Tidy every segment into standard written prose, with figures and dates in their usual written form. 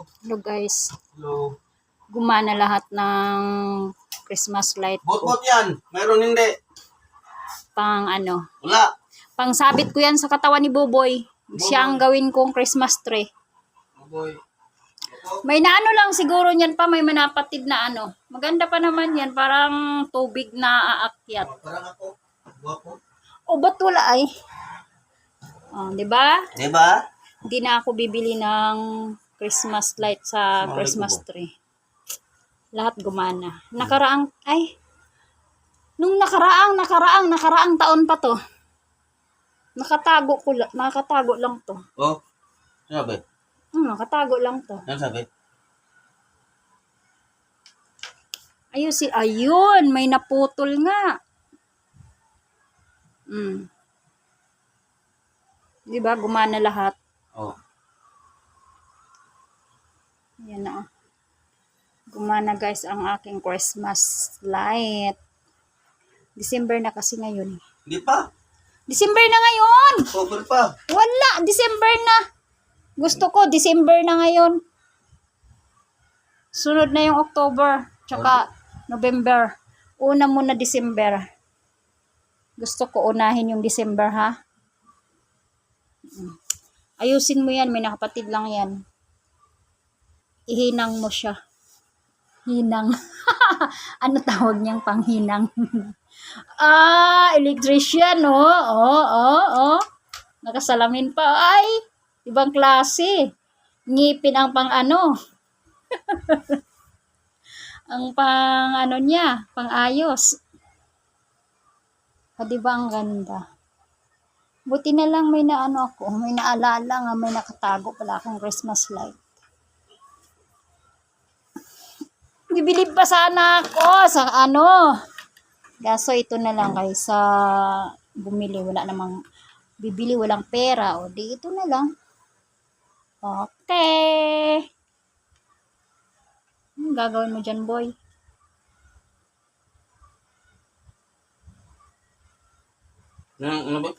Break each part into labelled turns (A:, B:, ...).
A: Hello guys,
B: Hello.
A: gumana lahat ng Christmas light ko.
B: Bot-bot yan. Mayroon hindi.
A: Pang ano,
B: Wala.
A: pang sabit ko yan sa katawan ni Boboy. Siya ang gawin kong Christmas tree.
B: Boy.
A: May naano lang siguro niyan pa, may manapatid na ano. Maganda pa naman yan, parang tubig na aakyat.
B: Parang ako. Guwapo.
A: O ba't wala ay? Oh, 'di ba?
B: Diba?
A: Hindi na ako bibili ng Christmas light sa
B: Mahal
A: Christmas
B: ko.
A: tree. Lahat gumana. Nung nakaraang taon pa to. Nakatago lang to.
B: Oh. Ano sabi?
A: Nakatago lang to.
B: Ano sabi?
A: Ayun, may naputol nga. 'Di ba gumana lahat?
B: Oh.
A: Yan na. Gumana guys ang aking Christmas light. December na kasi ngayon.
B: Hindi pa.
A: December na ngayon!
B: October pa.
A: Wala! December na! Gusto ko, December na ngayon. Sunod na yung October. Tsaka November. Una muna December. Gusto ko unahin yung December, ha? Ayusin mo yan. May nakapatid lang yan. Ihinang mo siya. Hinang. Ano tawag niyang panghinang? Electrician, oh. Nakasalamin pa. Ay, ibang klase. Ngipin ang pang ano. Ang pang ano niya, pang ayos. O, diba ang ganda? Buti na lang may naano ako, may naalala nga, may nakatago pala akong Christmas light. Bibili pa sana ako sa ano. Gaso ito na lang kaysa bumili, wala namang bibili, walang pera. O di ito na lang. Okay. Anong gagawin mo dyan, boy?
B: Ano ba?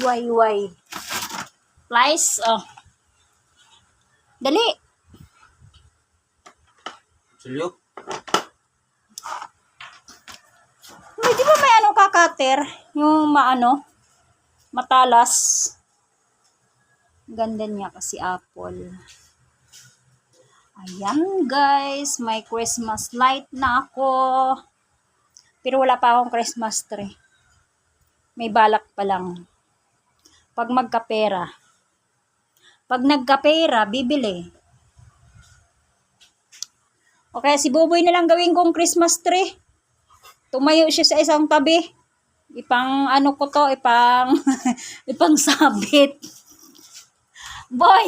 A: Why? Flies? Oh. Dali.
B: Silyo?
A: Di ba may ano ka-cutter? Yung matalas. Ganda niya kasi apple. Ayan guys, may Christmas light na ako. Pero wala pa akong Christmas tree. May balak pa lang. Pag nagkapera, bibili. Okay, si Buboy na lang gawin kong Christmas tree. Tumayo siya sa isang tabi. Ipang ano ko to, ipang sabit. Boy,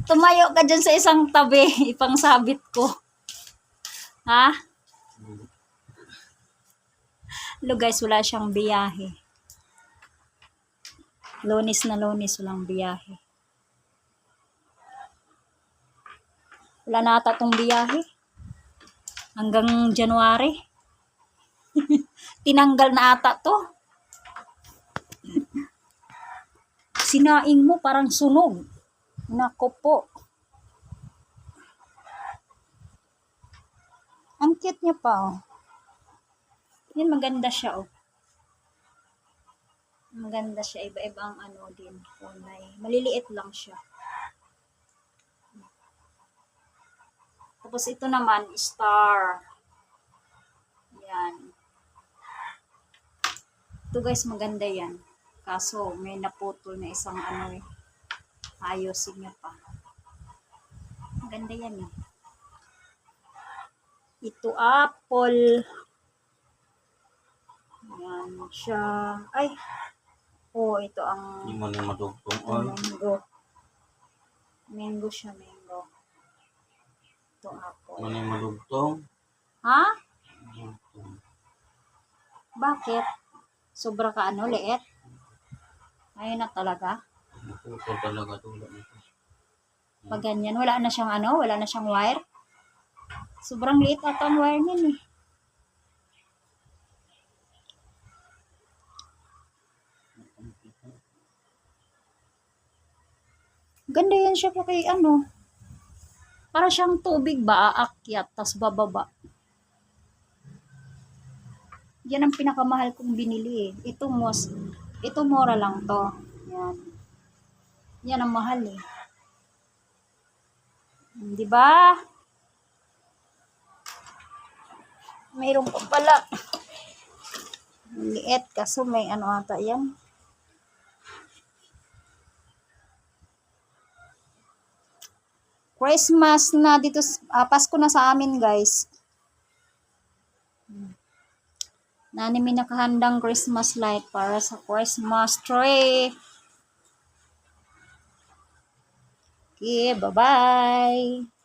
A: tumayo ka dyan sa isang tabi. Ipang sabit ko. Ha? Hello guys, wala siyang biyahe. Lunes na Lunes, walang biyahe. Wala na ata tong biyahe. Hanggang January. Tinanggal na ata to. Sinaing mo parang sunog. Nako po. Ang cute niya pa, oh. Yan, maganda siya, oh. Maganda siya. Iba-iba ang ano din. Kulay. Maliliit lang siya. Tapos ito naman, star. Yan. Ito guys, maganda yan. Kaso, may naputol na isang ano eh. Ayosin niya pa. Maganda yan eh. Ito, apple. Yan siya. Ay! Oh, ito ang
B: Hindi mo na madugtong.
A: mango. Mango siya, mango. Ito, apple.
B: Ano yung madugtong?
A: Ha? Bakit? Sobra ka liit? Ayun na talaga.
B: Naputol talaga tulad nito.
A: Pag ganyan, wala na siyang wire. Sobrang liit ata ang wire niyan eh. Ganda yan siya kay ano. Para siyang tubig ba, aakyat, tas bababa. Yan ang pinakamahal kong binili eh. Ito mura lang to. Yan. Yan ang mahal eh. Di ba? Mayroon pa pala. Liit kaso may ano ata yan. Christmas na dito, Pasko na sa amin guys. Nani may nakahandang Christmas light para sa Christmas tree. Okay, bye-bye.